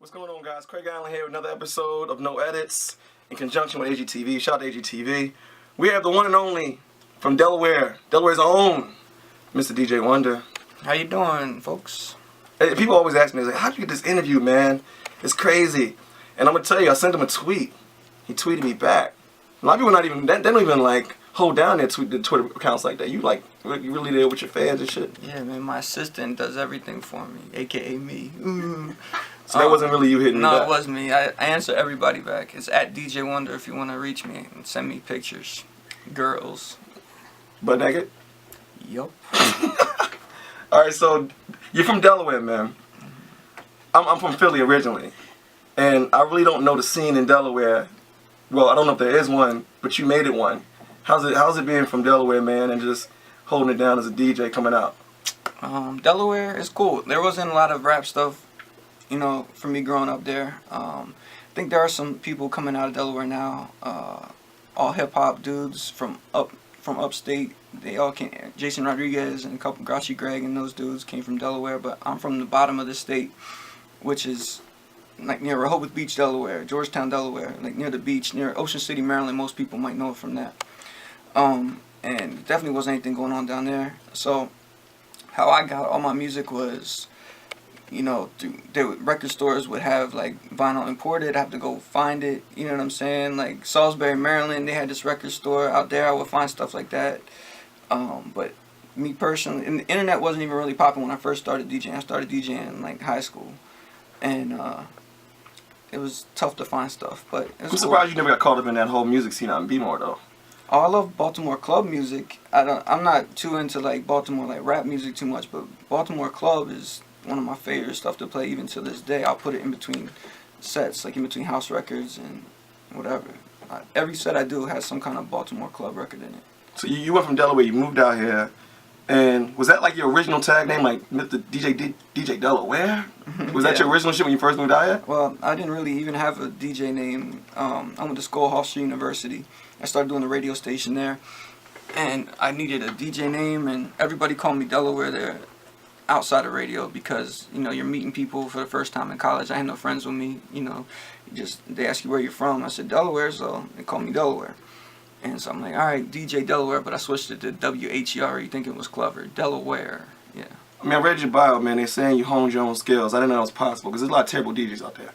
What's going on, guys? Craig Allen here with another episode of No Edits in conjunction with AGTV. Shout out to AGTV. We have the one and only from Delaware, Delaware's own, Mr. DJ Wonder. How you doing, folks? Hey, people always ask me, like, how'd you get this interview, man? It's crazy. And I'm gonna tell you, I sent him a tweet. He tweeted me back. A lot of people they don't even like hold down their Twitter accounts like that. You really there with your fans and shit. Yeah, man, my assistant does everything for me, aka me. So that wasn't really you hitting me back? No, it was me. I answer everybody back. It's at DJ Wonder if you want to reach me and send me pictures. Girls. Butt naked? Yup. Alright, so you're from Delaware, man. I'm from Philly originally. And I really don't know the scene in Delaware. Well, I don't know if there is one, but you made it one. How's it being from Delaware, man, and just holding it down as a DJ coming out? Delaware is cool. There wasn't a lot of rap stuff, you know, for me growing up there. I think there are some people coming out of Delaware now. All hip hop dudes from upstate. They all came. Jason Rodriguez and a couple Grachi Greg and those dudes came from Delaware. But I'm from the bottom of the state, which is like near Rehoboth Beach, Delaware, Georgetown, Delaware, like near the beach, near Ocean City, Maryland. Most people might know it from that. And definitely wasn't anything going on down there. So how I got all my music was, you know, record stores would have like vinyl imported. I have to go find it. You know what I'm saying? Like Salisbury, Maryland, they had this record store out there. I would find stuff like that. But me personally, and the internet wasn't even really popping when I first started DJing. I started DJing in like high school, and it was tough to find stuff. But it was I'm surprised you never got caught up in that whole music scene out in Bmore though. Oh, I love Baltimore club music. I'm not too into like Baltimore like rap music too much, but Baltimore club is one of my favorite stuff to play even to this day. I'll put it in between sets, like in between house records and whatever. Every set I do has some kind of Baltimore club record in it. So you went from Delaware, you moved out here, and was that like your original tag name, like Mr. DJ Delaware? Was that your original shit when you first moved out here? Well, I didn't really even have a DJ name. I went to school, Hofstra University. I started doing the radio station there, and I needed a DJ name, and everybody called me Delaware there outside of radio because, you know, you're meeting people for the first time in college. I had no friends with me, you know. They ask you where you're from. I said Delaware, so they called me Delaware. And so I'm like, all right, DJ Delaware, but I switched it to W-H-E-R-E, thinking it was clever. Delaware, yeah. I mean, I read your bio, man. They're saying you honed your own skills. I didn't know that was possible because there's a lot of terrible DJs out there.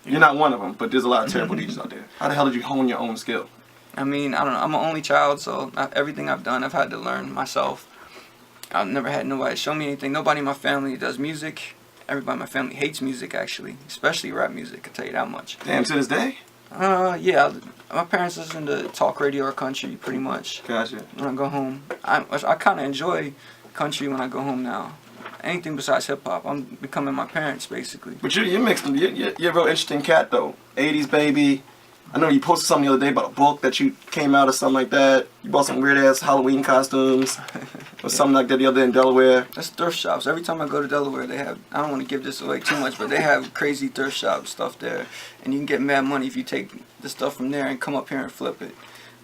You're not one of them, but there's a lot of terrible DJs out there. How the hell did you hone your own skill? I mean, I don't know. I'm an only child, so everything I've done, I've had to learn myself. I've never had nobody show me anything. Nobody in my family does music. Everybody in my family hates music, actually, especially rap music. I tell you that much. Damn, to this day? Yeah. My parents listen to talk radio or country, pretty much. Gotcha. When I go home, I kind of enjoy country when I go home now. Anything besides hip hop, I'm becoming my parents basically. But you're mixed. You're a real interesting cat though. 80s baby. I know you posted something the other day about a book that you came out or something like that. You bought some weird ass Halloween costumes or something like that the other day in Delaware. That's thrift shops. Every time I go to Delaware, they have, I don't want to give this away too much, but they have crazy thrift shop stuff there. And you can get mad money if you take the stuff from there and come up here and flip it.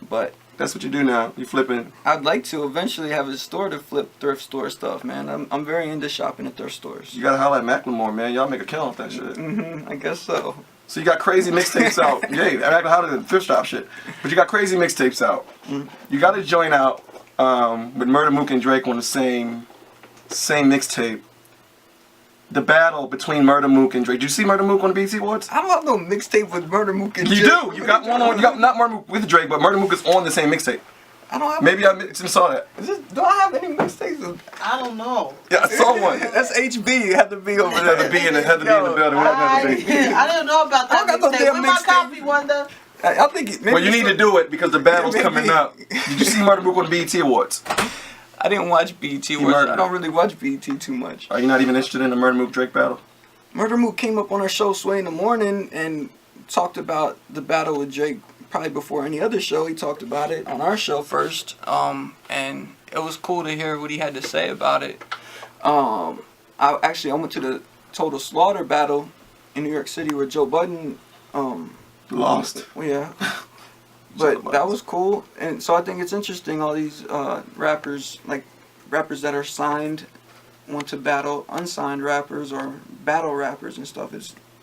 But that's what you do now. You flipping. I'd like to eventually have a store to flip thrift store stuff, man. I'm very into shopping at thrift stores. You gotta holler at Macklemore, man. Y'all make a kill off that shit. I guess so. So you got crazy mixtapes out. Yeah, I how to thrift shop shit. But you got crazy mixtapes out. You got a joint out with Murda, Mook, and Drake on the same mixtape. The battle between Murda, Mook, and Drake. Did you see Murda, Mook on the BET Awards? I don't have no mixtape with Murda, Mook, and Drake. You do. You got one on. You got not Murda, Mook with Drake, but Murda, Mook is on the same mixtape. I don't have. Maybe I saw that. Do I have any mixtapes with? I don't know. Yeah, I saw one. That's HB. It had to be over there. Had to be in the building. I didn't know about that. I don't got no damn Where's my mixtape. copy, Wonder? I think it, maybe Well, you need to do it because the battle's coming up. Did you see Murda, Mook on the BET Awards? I didn't watch BET Awards. I don't really watch BET too much. Are you not even interested in the Murda, Mook, Drake battle? Murda Mook came up on our show Sway in the Morning and talked about the battle with Drake probably before any other show. He talked about it on our show first, and it was cool to hear what he had to say about it. I went to the Total Slaughter battle in New York City where Joe Budden lost. Yeah. But that was cool, and so I think it's interesting all these rappers that are signed want to battle unsigned rappers or battle rappers and stuff.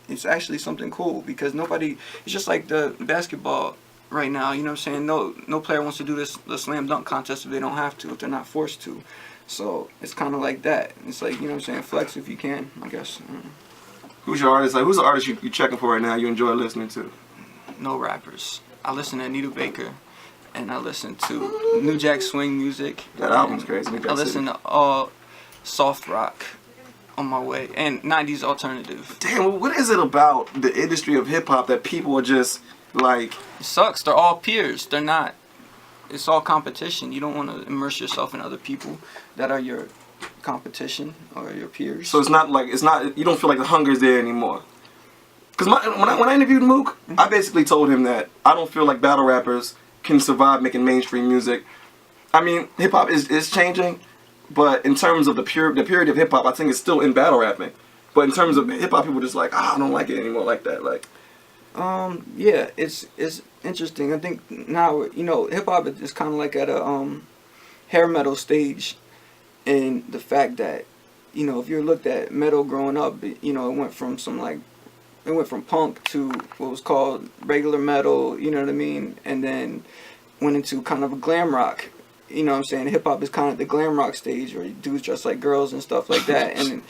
it's actually something cool because nobody. It's just like the basketball right now. You know what I'm saying? No player wants to do the slam dunk contest if they don't have to, if they're not forced to. So it's kind of like that. It's like, you know what I'm saying? Flex if you can, I guess. Who's your artist? Like, who's the artist you checking for right now? You enjoy listening to? No rappers. I listen to Anita Baker, and I listen to New Jack Swing music. That album's crazy. I listen to all soft rock on my way, and 90s alternative. Damn, what is it about the industry of hip hop that people are just like? It sucks. They're all peers. They're not. It's all competition. You don't want to immerse yourself in other people that are your competition or your peers. So it's not. You don't feel like the hunger is there anymore. Because when I interviewed Mook, I basically told him that I don't feel like battle rappers can survive making mainstream music. I mean, hip hop is changing, but in terms of the purity of hip hop, I think it's still in battle rapping. But in terms of hip hop, people just like, I don't like it anymore like that. Like, yeah, it's interesting. I think now, you know, hip hop is kind of like at a hair metal stage, in the fact that, you know, if you looked at metal growing up, you know, it went from punk to what was called regular metal, you know what I mean? And then went into kind of a glam rock. You know what I'm saying? Hip hop is kind of the glam rock stage where dudes dress like girls and stuff like that. And,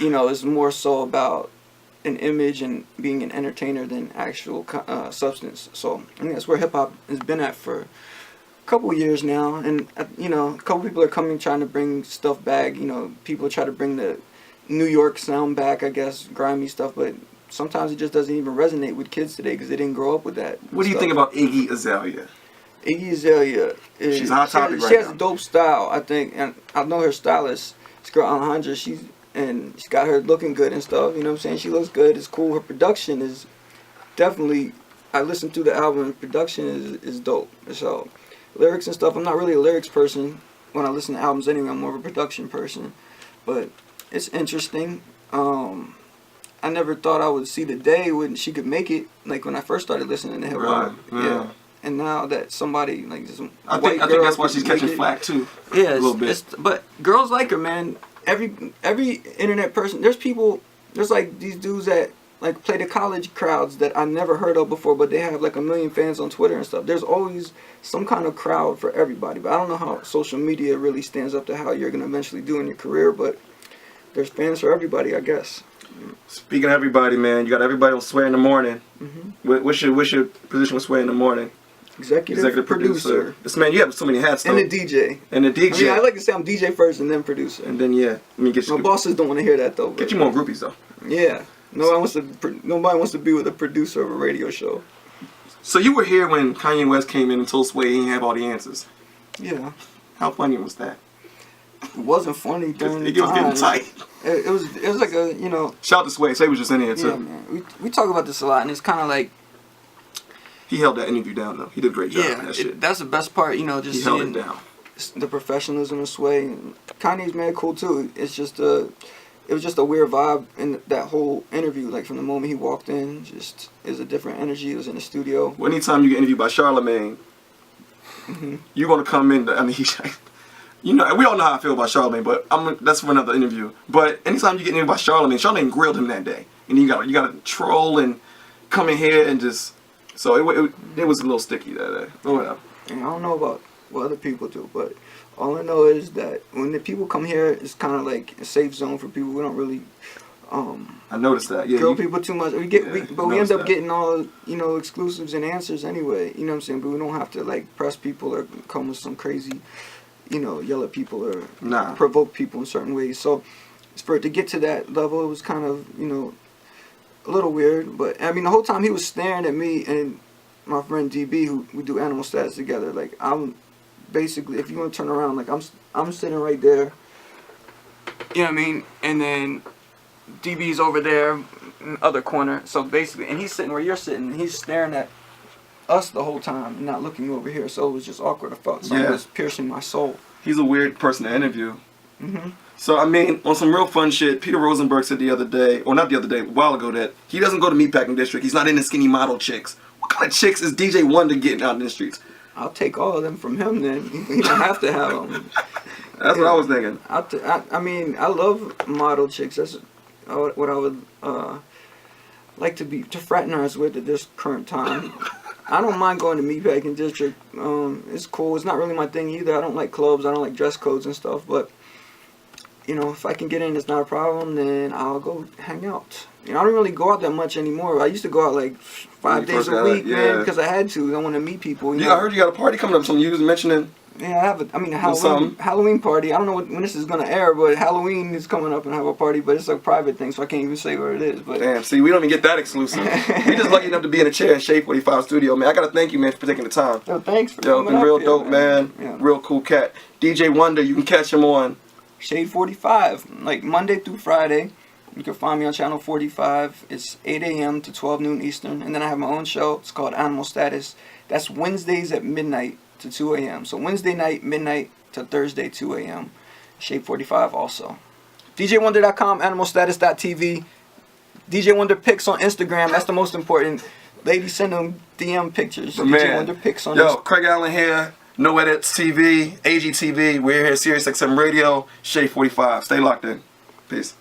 you know, it's more so about an image and being an entertainer than actual substance. So I think that's where hip hop has been at for a couple years now. And, you know, a couple people are coming trying to bring stuff back. You know, people try to bring the New York sound back, I guess, grimy stuff, but sometimes it just doesn't even resonate with kids today because they didn't grow up with that. what do you think about Iggy Azalea? Iggy Azalea is, She's a hot topic right she has now. a dope style, I think, and I know her stylist. This girl Alejandra, she's got her looking good and stuff. You know what I'm saying? She looks good. It's cool. Her production is definitely. I listened to the album. And production is dope. So lyrics and stuff. I'm not really a lyrics person when I listen to albums anyway. I'm more of a production person, but it's interesting. I never thought I would see the day when she could make it. Like when I first started listening to hip hop. Right, yeah. And now that somebody like this I white think girl that's why could she's make catching it. flack too. Yeah, a little bit. But girls like her, man. Every internet person. There's like these dudes that like play the college crowds that I never heard of before, but they have like 1 million fans on Twitter and stuff. There's always some kind of crowd for everybody. But I don't know how social media really stands up to how you're gonna eventually do in your career. But there's fans for everybody, I guess. Speaking of everybody, man, you got everybody on Sway in the Morning. Mm-hmm. What's your position with Sway in the Morning? Executive producer. This man, you have so many hats though. And a DJ. And a DJ. I mean, I like to say I'm DJ first and then producer. And then yeah, let me get you. My bosses don't want to hear that though. Get you more groupies though. Yeah. Nobody wants to be with a producer of a radio show. So you were here when Kanye West came in and told Sway he didn't have all the answers. Yeah. How funny was that? It wasn't funny during the It was time. getting tight. It was like a, you know. Shout out to Sway. Sway was just in here too. Yeah, man. We talk about this a lot, and it's kind of like. He held that interview down though. He did a great job. Yeah, that shit. that's the best part, you know, just He held seeing it down. the professionalism of Sway. And Kanye's mad cool too. It's just it was just a weird vibe in that whole interview. Like from the moment he walked in, just it was a different energy. It was in the studio. Well, anytime you get interviewed by Charlamagne, you're gonna come in. I mean, you know, we all know how I feel about Charlamagne, but that's for another interview. But anytime you get interviewed by Charlamagne grilled him that day, and you gotta troll and come in here and just. So it was a little sticky that day. But whatever. And I don't know about what other people do, but all I know is that when the people come here, it's kind of like a safe zone for people. We don't really I noticed that. Yeah. grill people too much. We end up that. getting all, you know, exclusives and answers anyway. You know what I'm saying? But we don't have to like press people or come with some crazy, you know, yell at people or provoke people in certain ways. So for it to get to that level, it was kind of, you know, a little weird. But I mean, the whole time he was staring at me and my friend DB, who we do Animal Stats together. Like I'm basically, if you want to turn around, like I'm sitting right there. You know what I mean? And then DB's over there in the other corner. So basically, and he's sitting where you're sitting. And he's staring at us the whole time and not looking over here. So it was just awkward. I felt something was piercing my soul. He's a weird person to interview. Mm-hmm. So, I mean, on some real fun shit, Peter Rosenberg said the other day, or not the other day, a while ago, that he doesn't go to Meatpacking District. He's not into skinny model chicks. What kind of chicks is DJ Wonder getting out in the streets? I'll take all of them from him then. He don't have to have them. That's what I was thinking. I mean, I love model chicks. That's what I would... like to fraternize with at this current time. I don't mind going to Meatpacking District. It's cool. It's not really my thing either. I don't like clubs. I don't like dress codes and stuff. But you know, if I can get in, it's not a problem. Then I'll go hang out. You know, I don't really go out that much anymore. I used to go out like 5 days a week, man, because I had to. I want to meet people. You know? I heard you got a party coming up. Something you was mentioning. Yeah, I have a Halloween party. I don't know when this is gonna air, but Halloween is coming up and I have a party, but it's a private thing, so I can't even say what it is. But damn, see, we don't even get that exclusive. We just lucky enough to be in a chair at Shade 45 studio, man. I gotta thank you, man, for taking the time. Yo, thanks for coming been real up dope, here, man. Yeah. Real cool cat. DJ Wonder, you can catch him on Shade 45, like Monday through Friday. You can find me on channel 45. It's 8 a.m. to 12 noon Eastern, and then I have my own show. It's called Animal Status. That's Wednesdays at midnight to 2 a.m. So Wednesday night, midnight to Thursday, 2 a.m. Shade 45 also. DJWonder.com, animalstatus.tv. DJ Wonder pics on Instagram. That's the most important. Ladies, send them DM pictures. DJ Wonder pics on Instagram. Craig Allen here. No Edits TV, AGTV. We're here at Sirius XM Radio, Shade 45. Stay locked in. Peace.